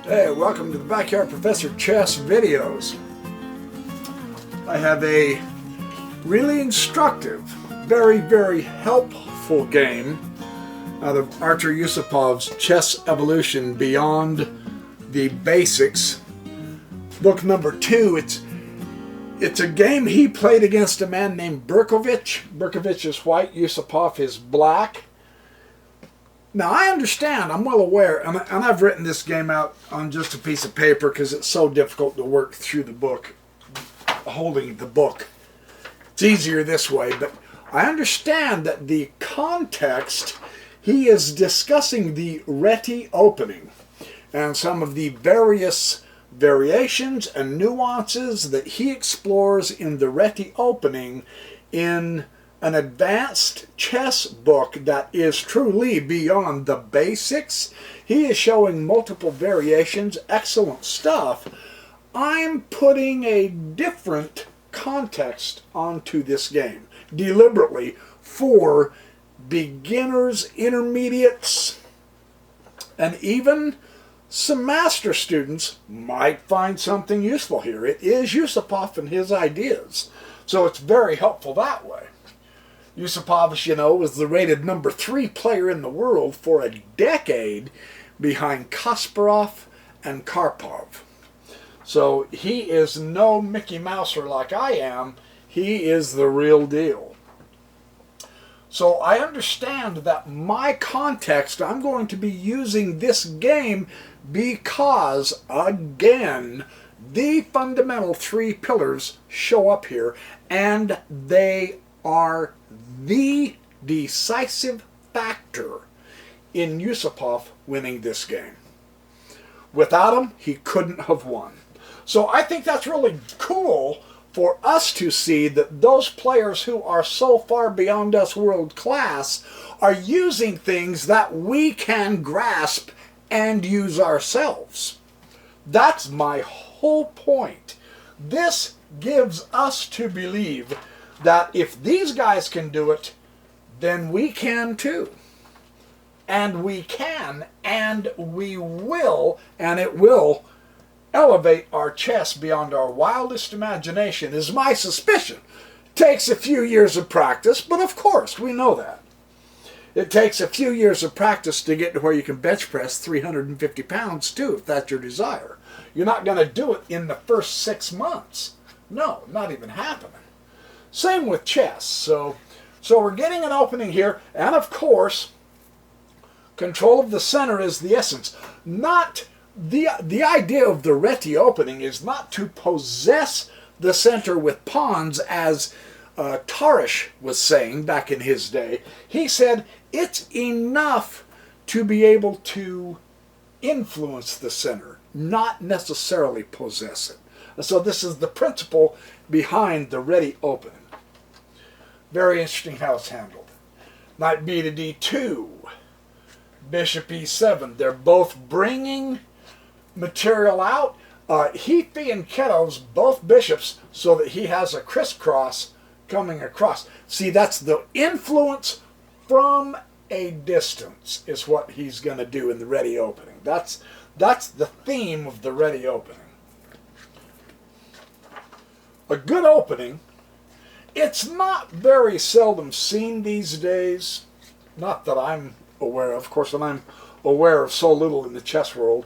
Hey, welcome to the Backyard Professor Chess videos. I have a really instructive, very helpful game out of Artur Yusupov's Chess Evolution Beyond the Basics. Book number 2. It's a game he played against a man named Berkovich. Berkovich is white, Yusupov is black. Now, I understand, I'm well aware, and I've written this game out on just a piece of paper because it's so difficult to work through the book, holding the book. It's easier this way, but I understand that the context, he is discussing the Reti opening and some of the various variations and nuances that he explores in the Reti opening in an advanced chess book that is truly beyond the basics. He is showing multiple variations, excellent stuff. I'm putting a different context onto this game, deliberately, for beginners, intermediates, and even some master students might find something useful here. It is Yusupov and his ideas, so it's very helpful that way. Yusupov, as you know, was the rated number 3 player in the world for a decade behind Kasparov and Karpov. So he is no Mickey Mouser like I am. He is the real deal. So I understand that my context, I'm going to be using this game because, again, the fundamental 3 pillars show up here, and they are the decisive factor in Yusupov winning this game. Without him, he couldn't have won. So I think that's really cool for us to see that those players who are so far beyond us world class are using things that we can grasp and use ourselves. That's my whole point. This gives us to believe that if these guys can do it, then we can too. And we can, and we will, and it will elevate our chess beyond our wildest imagination, is my suspicion. It takes a few years of practice, but of course, we know that. It takes a few years of practice to get to where you can bench press 350 pounds too, if that's your desire. You're not going to do it in the first 6 months. No, not even happening. Same with chess. So we're getting an opening here, and of course, control of the center is the essence. Not the idea of the Reti opening is not to possess the center with pawns, as Tarish was saying back in his day. He said it's enough to be able to influence the center, not necessarily possess it. And so this is the principle behind the Reti opening. Very interesting how it's handled. Knight b to d2, bishop e7. They're both bringing material out. Heathby and Keto's both bishops so that he has a crisscross coming across. See, that's the influence from a distance is what he's going to do in the Reti opening. That's the theme of the Reti opening. A good opening. It's not very seldom seen these days. Not that I'm aware of. Of course, and I'm aware of so little in the chess world.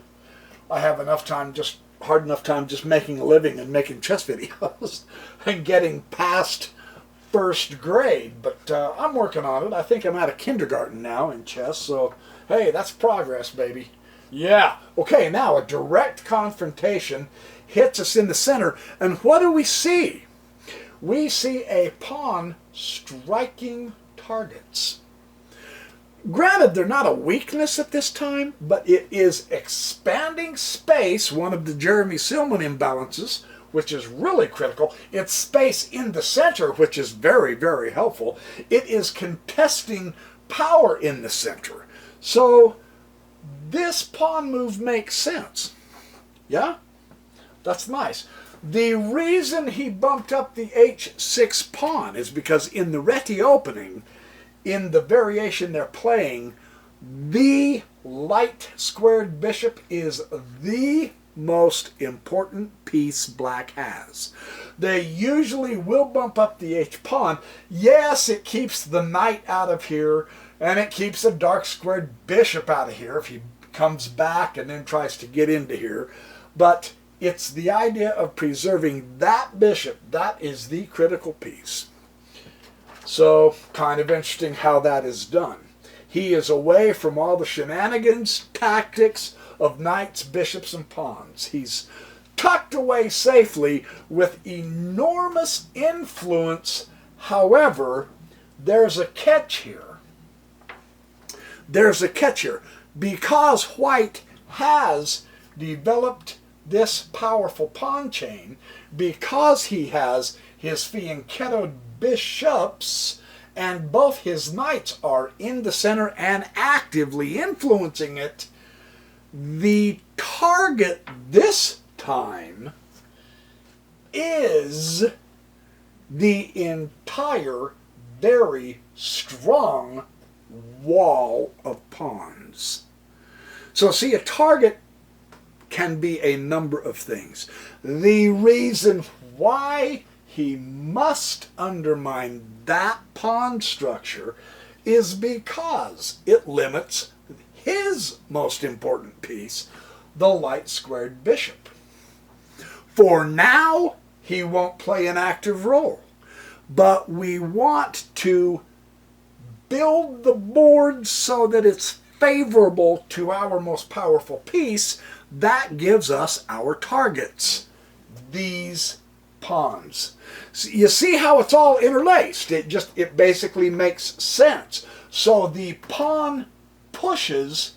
I have enough time, hard enough time just making a living and making chess videos and getting past first grade. But I'm working on it. I think I'm out of kindergarten now in chess. So, hey, that's progress, baby. Yeah. Okay, now a direct confrontation hits us in the center. And what do we see? We see a pawn striking targets. Granted, they're not a weakness at this time, but it is expanding space, one of the Jeremy Silman imbalances, which is really critical. It's space in the center, which is very helpful. It is contesting power in the center. So this pawn move makes sense. Yeah? That's nice. The reason he bumped up the h6 pawn is because in the Reti opening, in the variation they're playing, the light squared bishop is the most important piece black has. They usually will bump up the h-pawn. Yes, it keeps the knight out of here, and it keeps a dark squared bishop out of here if he comes back and then tries to get into here. But it's the idea of preserving that bishop. That is the critical piece. So, kind of interesting how that is done. He is away from all the shenanigans, tactics of knights, bishops, and pawns. He's tucked away safely with enormous influence. However, there's a catch here. There's a catch here. Because white has developed this powerful pawn chain, because he has his fianchettoed bishops, and both his knights are in the center and actively influencing it, the target this time is the entire very strong wall of pawns. So see, a target can be a number of things. The reason why he must undermine that pawn structure is because it limits his most important piece, the light squared bishop. For now, he won't play an active role, but we want to build the board so that it's favorable to our most powerful piece. That gives us our targets, these pawns. So you see how it's all interlaced. It basically makes sense. So the pawn pushes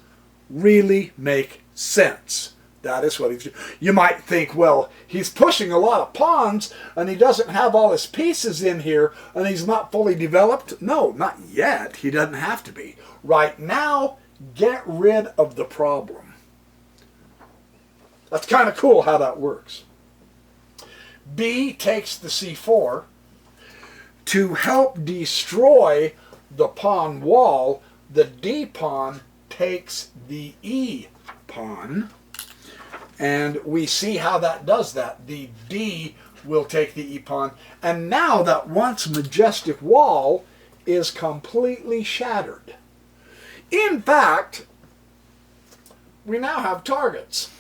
really make sense. That is what he's doing. You might think, well, he's pushing a lot of pawns and he doesn't have all his pieces in here and he's not fully developed. No, not yet. He doesn't have to be. Right now, get rid of the problem. That's kind of cool how that works. B takes the c4 to help destroy the pawn wall. The D pawn takes the E pawn. And we see how that does that. The D will take the E pawn. And now that once majestic wall is completely shattered. In fact, we now have targets.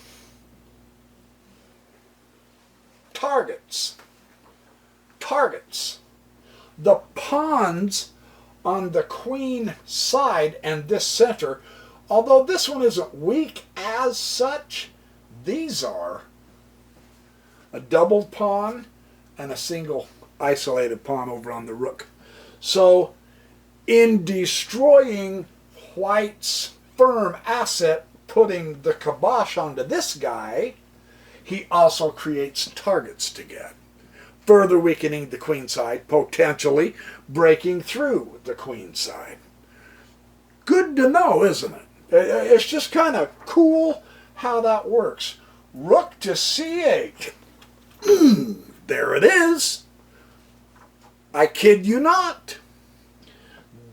Targets. Targets. The pawns on the queen side and this center, although this one isn't weak as such, these are a doubled pawn and a single isolated pawn over on the rook. So in destroying white's firm asset, putting the kibosh onto this guy, he also creates targets to get, further weakening the queen side, potentially breaking through the queen side. Good to know, isn't it? It's just kind of cool how that works. Rook to c8. There it is. I kid you not.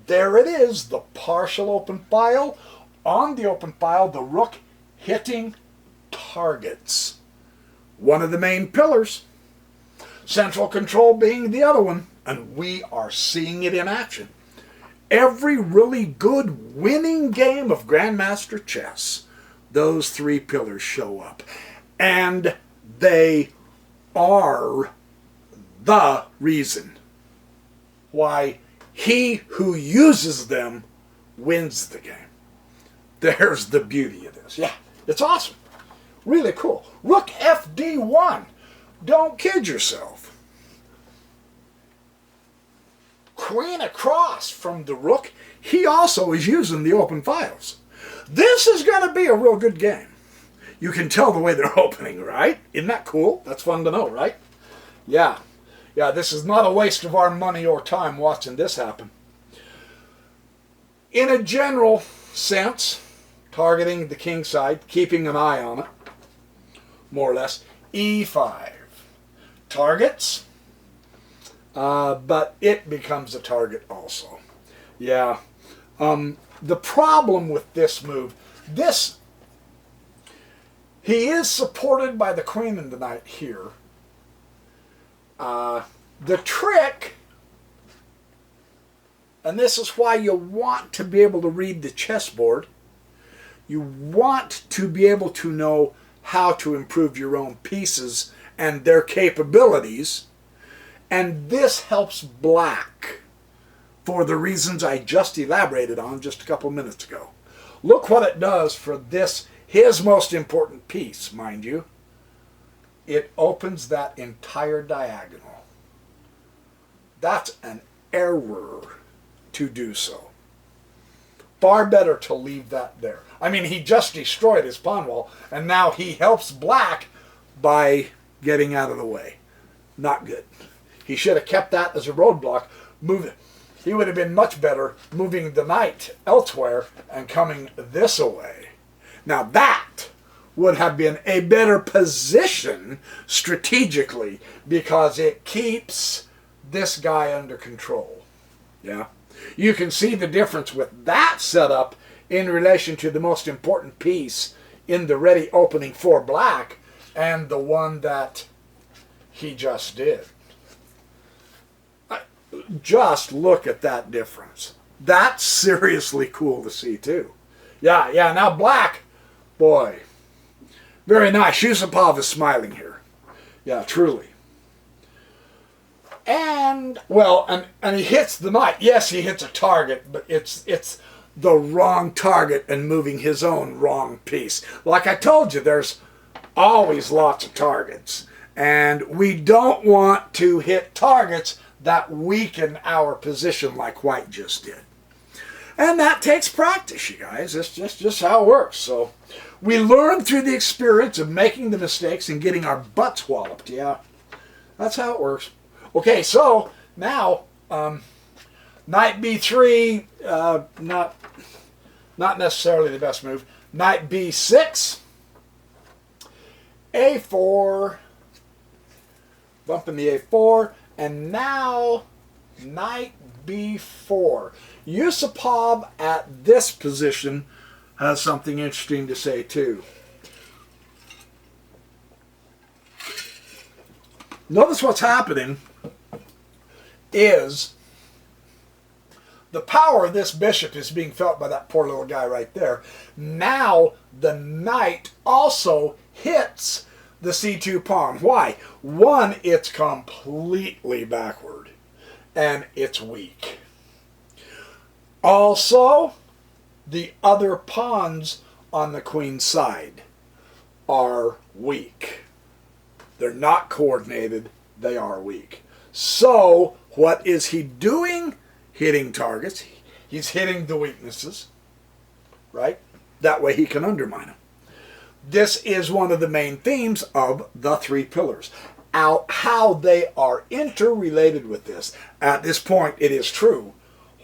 There it is, the partial open file. On the open file, the rook hitting targets. One of the main pillars. Central control being the other one. And we are seeing it in action. Every really good winning game of Grandmaster chess, those three pillars show up. And they are the reason why he who uses them wins the game. There's the beauty of this. Yeah, it's awesome. Really cool. Rook FD1. Don't kid yourself. Queen across from the rook. He also is using the open files. This is going to be a real good game. You can tell the way they're opening, right? Isn't that cool? That's fun to know, right? Yeah. Yeah, this is not a waste of our money or time watching this happen. In a general sense, targeting the king side, keeping an eye on it, more or less, E5. Targets, but it becomes a target also. Yeah. The problem with this move, This, he is supported by the queen and the knight here. The trick, and this is why you want to be able to read the chessboard, you want to be able to know how to improve your own pieces and their capabilities, and this helps black for the reasons I just elaborated on just a couple minutes ago. Look what it does for this, his most important piece, mind you. It opens that entire diagonal. That's an error to do so. Far better to leave that there. I mean, he just destroyed his pawn wall, and now he helps black by getting out of the way. Not good. He should have kept that as a roadblock. Move it. He would have been much better moving the knight elsewhere and coming this away. Now that would have been a better position strategically, because it keeps this guy under control. Yeah. You can see the difference with that setup in relation to the most important piece in the ready opening for black and the one that he just did. Just look at that difference. That's seriously cool to see too. Yeah, now black, boy, very nice. Yusupov is smiling here. Yeah, truly. And, well, and he hits the knight. Yes, he hits a target, but it's the wrong target and moving his own wrong piece. Like I told you, there's always lots of targets. And we don't want to hit targets that weaken our position like white just did. And that takes practice, you guys. It's just how it works. So we learn through the experience of making the mistakes and getting our butts walloped. Yeah, that's how it works. Okay, so now knight b3, not necessarily the best move. Knight b6, a4, bumping the a4, and now knight b4. Yusupov at this position has something interesting to say too. Notice what's happening is the power of this bishop is being felt by that poor little guy right there. Now the knight also hits the c2 pawn. Why? One, it's completely backward and it's weak. Also, the other pawns on the queen's side are weak. They're not coordinated, they are weak. So, what is he doing? Hitting targets. He's hitting the weaknesses, right? That way he can undermine them. This is one of the main themes of the three pillars. How they are interrelated with this. At this point, it is true,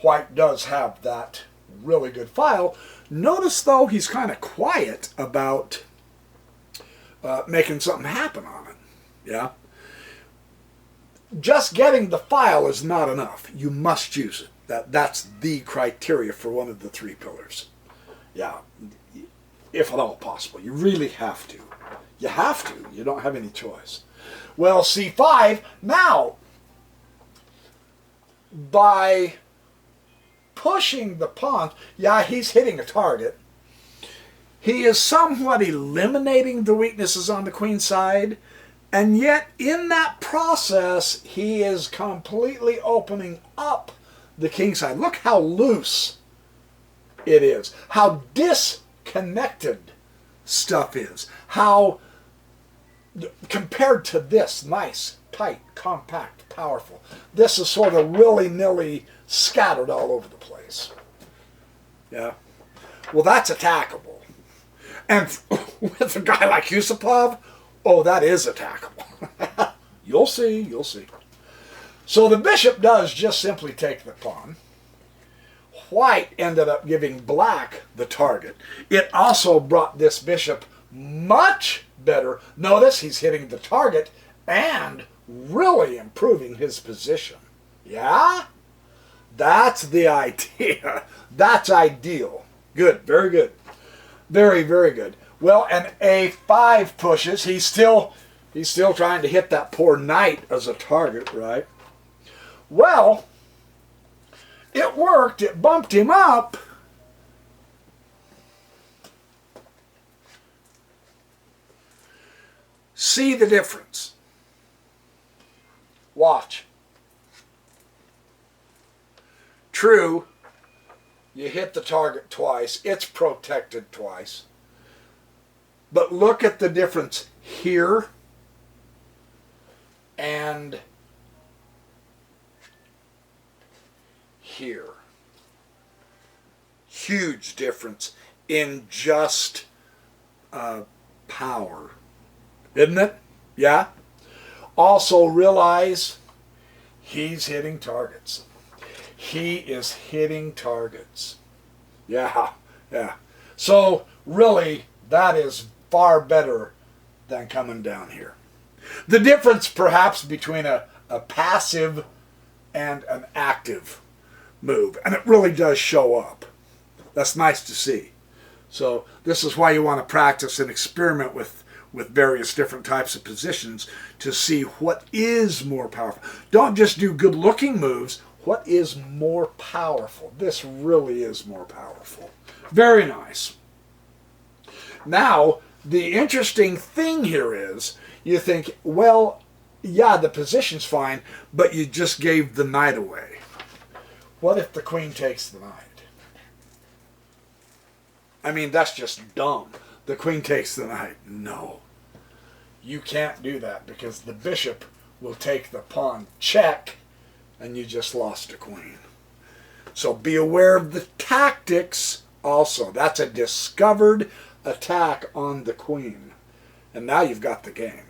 white does have that really good file. Notice, though, he's kind of quiet about making something happen on it. Yeah? Just getting the file is not enough. You must use it. That's the criteria for one of the three pillars. Yeah, if at all possible. You really have to. You have to. You don't have any choice. Well, c5, now, by pushing the pawn, yeah, he's hitting a target. He is somewhat eliminating the weaknesses on the queen side, and yet in that process, he is completely opening up the king side. Look how loose it is, how disconnected stuff is, how compared to this, nice, tight, compact, powerful. This is sort of willy-nilly scattered all over the place. Yeah. Well, that's attackable. And with a guy like Yusupov, oh, that is attackable. You'll see, you'll see. So the bishop does just simply take the pawn. White ended up giving black the target. It also brought this bishop much better. Notice he's hitting the target and really improving his position. Yeah? That's the idea. That's ideal. Good, very good. Very, very good. Well, and A5 pushes. He's still trying to hit that poor knight as a target, right? Well, it worked. It bumped him up. See the difference. Watch. True, you hit the target twice. It's protected twice. But look at the difference here and here. Huge difference in just power. Isn't it? Yeah? Also realize he's hitting targets. He is hitting targets. Yeah, yeah. So really, that is far better than coming down here. The difference perhaps between a passive and an active move, and it really does show up. That's nice to see. So this is why you want to practice and experiment with various different types of positions to see what is more powerful. Don't just do good-looking moves. What is more powerful? This really is more powerful. Very nice. Now, the interesting thing here is, you think, well, yeah, the position's fine, but you just gave the knight away. What if the queen takes the knight? I mean, that's just dumb. The queen takes the knight. No. You can't do that because the bishop will take the pawn check and you just lost a queen. So be aware of the tactics also. That's a discovered attack on the queen. And now you've got the game.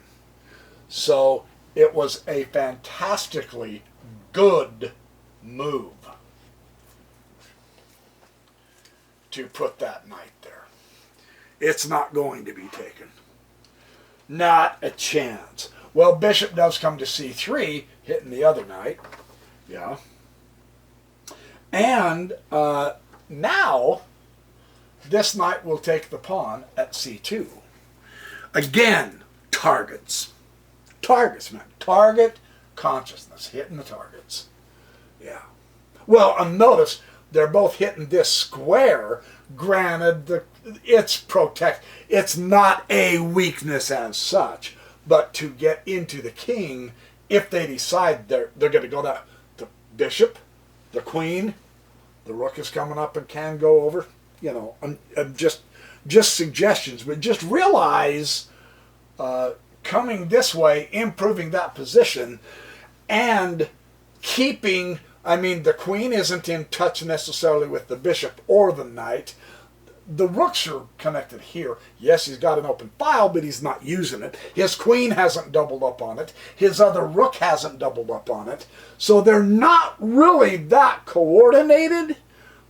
So it was a fantastically good move to put that knight there. It's not going to be taken. Not a chance. Well, bishop does come to c3, hitting the other knight. Yeah. And now, this knight will take the pawn at c2. Again, targets. Targets, man. Target consciousness. Hitting the targets. Yeah. Well, and notice, they're both hitting this square. Granted, it's not a weakness as such, but to get into the king, if they decide they're going to go down, the bishop, the queen, the rook is coming up and can go over. You know, I'm just suggestions, but just realize coming this way, improving that position, and keeping. I mean, the queen isn't in touch necessarily with the bishop or the knight. The rooks are connected here. Yes, he's got an open file, but he's not using it. His queen hasn't doubled up on it. His other rook hasn't doubled up on it. So they're not really that coordinated,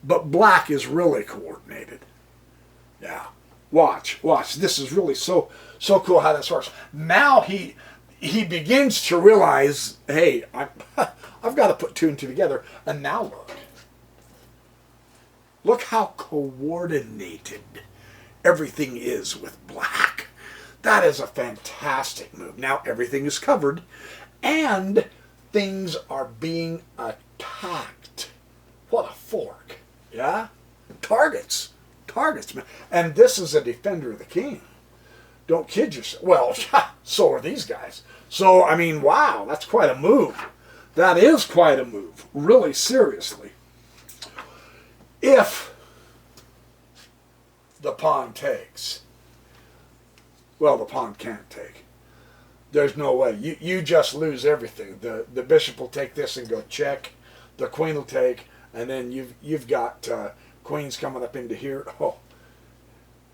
but black is really coordinated. Yeah. Watch. This is really so cool how this works. Now he begins to realize, hey, I've got to put two and two together. And now look. Look how coordinated everything is with black. That is a fantastic move. Now everything is covered and things are being attacked. What a fork. Yeah? Targets, man. And this is a defender of the king. Don't kid yourself. Well, so are these guys. So, I mean, wow, that's quite a move. That is quite a move. Really, seriously. If the pawn takes, well, the pawn can't take. There's no way. You just lose everything. The bishop will take this and go check. The queen will take, and then you've got queens coming up into here. Oh,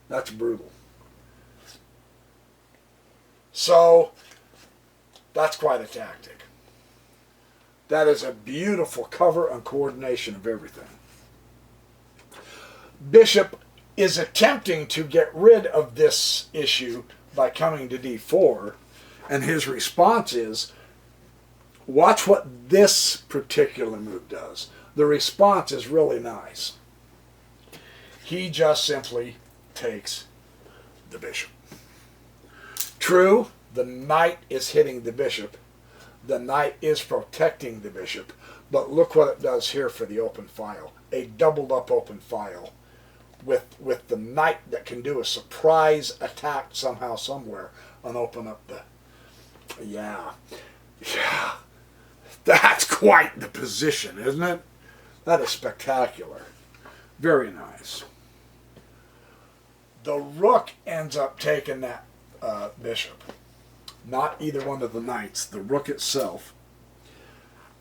that's brutal. So that's quite a tactic. That is a beautiful cover and coordination of everything. Bishop is attempting to get rid of this issue by coming to d4, and his response is, watch what this particular move does. The response is really nice. He just simply takes the bishop. True, the knight is hitting the bishop. The knight is protecting the bishop. But look what it does here for the open file. A doubled up open file with the knight that can do a surprise attack somehow, somewhere, and open up the... Yeah. That's quite the position, isn't it? That is spectacular. Very nice. The rook ends up taking that bishop. Not either one of the knights, the rook itself.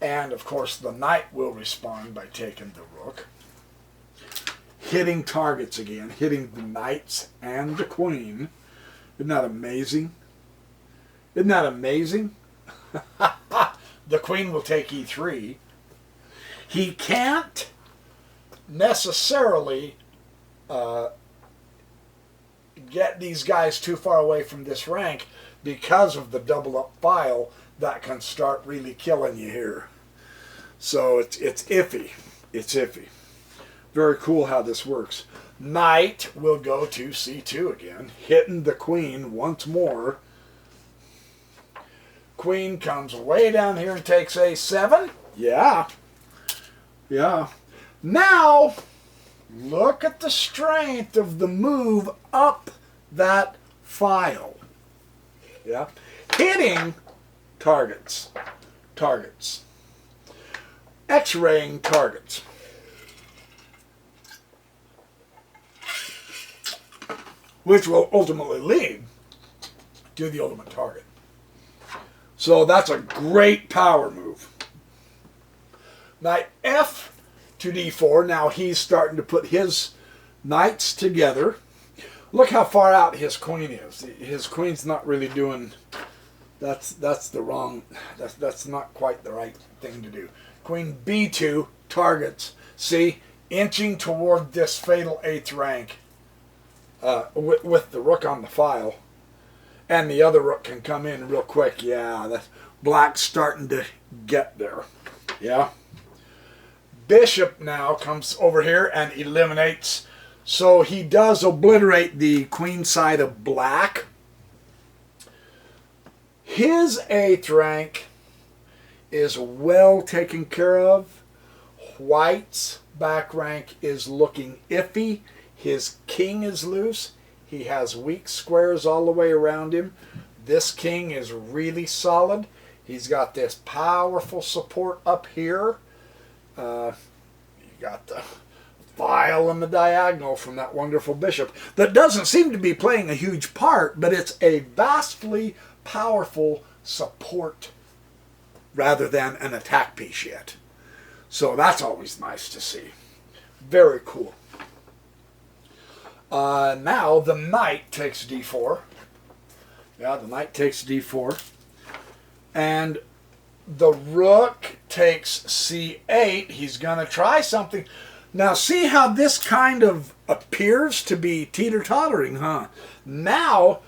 And, of course, the knight will respond by taking the rook. Hitting targets again, hitting the knights and the queen. Isn't that amazing? Isn't that amazing? The queen will take e3. He can't necessarily get these guys too far away from this rank because of the double up file that can start really killing you here. So it's iffy. It's iffy. Very cool how this works. Knight will go to c2 again, hitting the queen once more. Queen comes way down here and takes a7. Yeah. Yeah. Now, look at the strength of the move up that file. Yeah. Hitting targets. Targets. X-raying targets. Which will ultimately lead to the ultimate target. So that's a great power move. Knight F to d4. Now he's starting to put his knights together. Look how far out his queen is. His queen's not really doing... That's the wrong... That's not quite the right thing to do. Queen b2 targets. See? Inching toward this fatal 8th rank. With the rook on the file. And the other rook can come in real quick. Yeah, that's black's starting to get there. Yeah. Bishop now comes over here and eliminates. So he does obliterate the queen side of black. His 8th rank is well taken care of. White's back rank is looking iffy. His king is loose. He has weak squares all the way around him. This king is really solid. He's got this powerful support up here. You got the file and the diagonal from that wonderful bishop that doesn't seem to be playing a huge part, but it's a vastly powerful support rather than an attack piece yet. So that's always nice to see. Very cool. Now the knight takes d4. Yeah, the knight takes d4. And the rook takes c8. He's going to try something. Now see how this kind of appears to be teeter-tottering, huh? Now,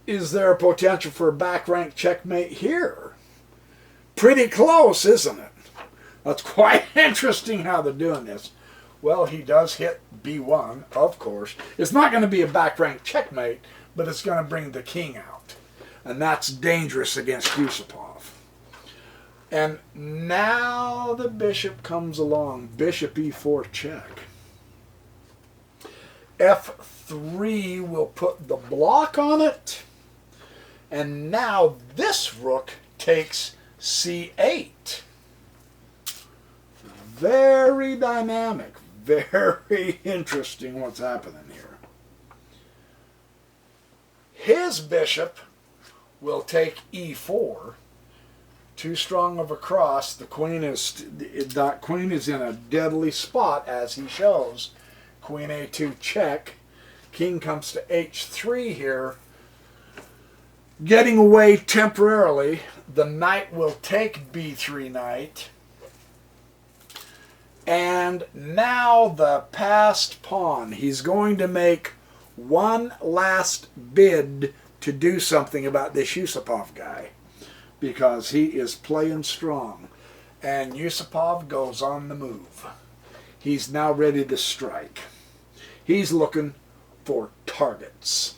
is there a potential for a back rank checkmate here? Pretty close, isn't it? That's quite interesting how they're doing this. Well, he does hit b1, of course. It's not going to be a back rank checkmate, but it's going to bring the king out. And that's dangerous against Yusupov. And now the bishop comes along. Bishop e4 check. f3 will put the block on it. And now this rook takes c8. Very dynamic. Very interesting what's happening here. His bishop will take e4. Too strong of a cross. The queen is in a deadly spot, as he shows. Queen a2 check. King comes to h3 here. Getting away temporarily. The knight will take b3 knight. And now the passed pawn. He's going to make one last bid to do something about this Yusupov guy, because he is playing strong. And Yusupov goes on the move. He's now ready to strike. He's looking for targets.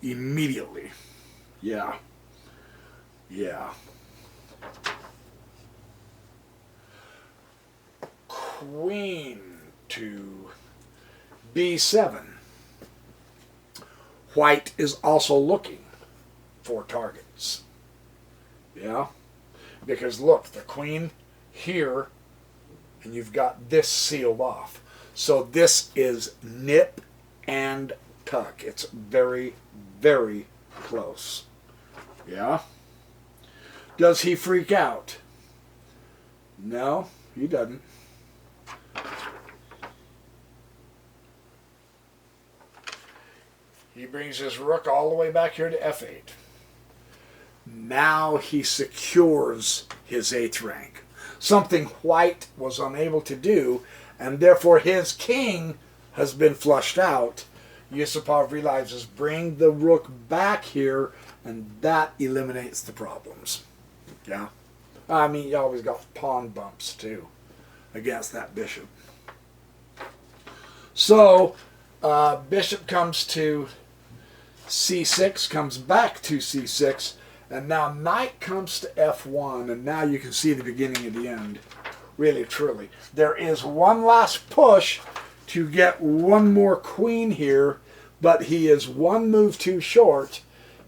Immediately. Yeah. Yeah. Queen to B7. White is also looking for targets. Yeah? Because look, the queen here, and you've got this sealed off. So this is nip and tuck. It's very, very close. Yeah? Does he freak out? No, he doesn't. He brings his rook all the way back here to F8. Now he secures his 8th rank. Something white was unable to do, and therefore his king has been flushed out. Yusupov realizes, bring the rook back here, and that eliminates the problems. Yeah? I mean, you always got pawn bumps, too, against that bishop. So, bishop comes to C6, comes back to C6, and now knight comes to F1, and now you can see the beginning of the end. Really, truly. There is one last push to get one more queen here, but he is one move too short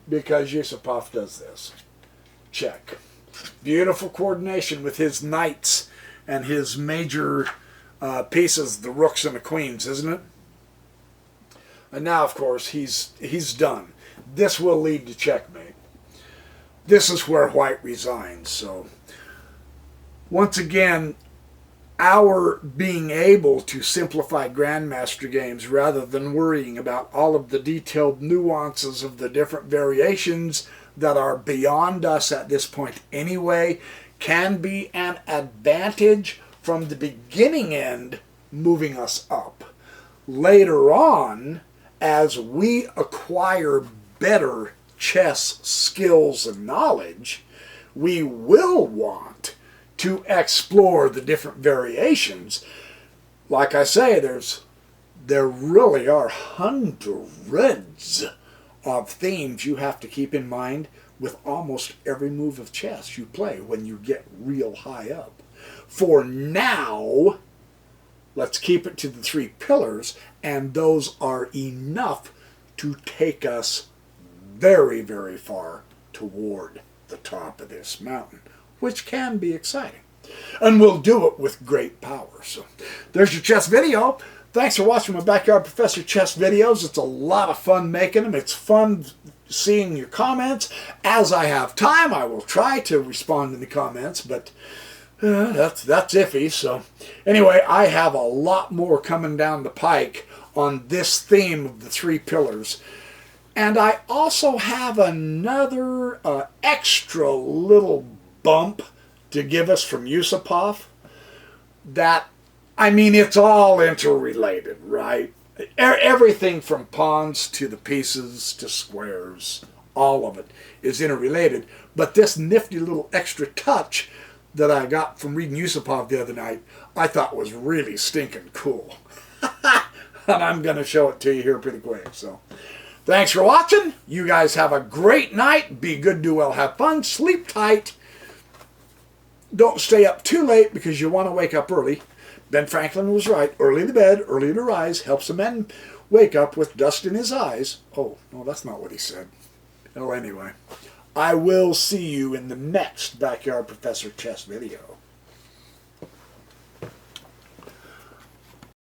because Yusupov does this. Check. Beautiful coordination with his knights and his major pieces, the rooks and the queens, isn't it? And now, of course, he's done. This will lead to checkmate. This is where white resigns. So, once again, our being able to simplify Grandmaster games rather than worrying about all of the detailed nuances of the different variations that are beyond us at this point anyway can be an advantage from the beginning end, moving us up. Later on, as we acquire better chess skills and knowledge, we will want to explore the different variations. Like I say, there really are hundreds of themes you have to keep in mind with almost every move of chess you play when you get real high up. For now, let's keep it to the 3 pillars, and those are enough to take us very, very far toward the top of this mountain, which can be exciting. And we'll do it with great power. So there's your chess video. Thanks for watching my Backyard Professor chess videos. It's a lot of fun making them. It's fun seeing your comments. As I have time, I will try to respond in the comments, but that's iffy. So anyway, I have a lot more coming down the pike on this theme of the 3 pillars. And I also have another extra little bump to give us from Yusupov that, I mean, it's all interrelated, right? Everything from pawns to the pieces to squares, all of it is interrelated. But this nifty little extra touch that I got from reading Yusupov the other night, I thought was really stinking cool. And I'm going to show it to you here pretty quick. So, thanks for watching. You guys have a great night. Be good, do well, have fun, sleep tight. Don't stay up too late because you want to wake up early. Ben Franklin was right. Early to bed, early to rise helps a man wake up with dust in his eyes. Oh, no, that's not what he said. Oh, anyway. I will see you in the next Backyard Professor chess video.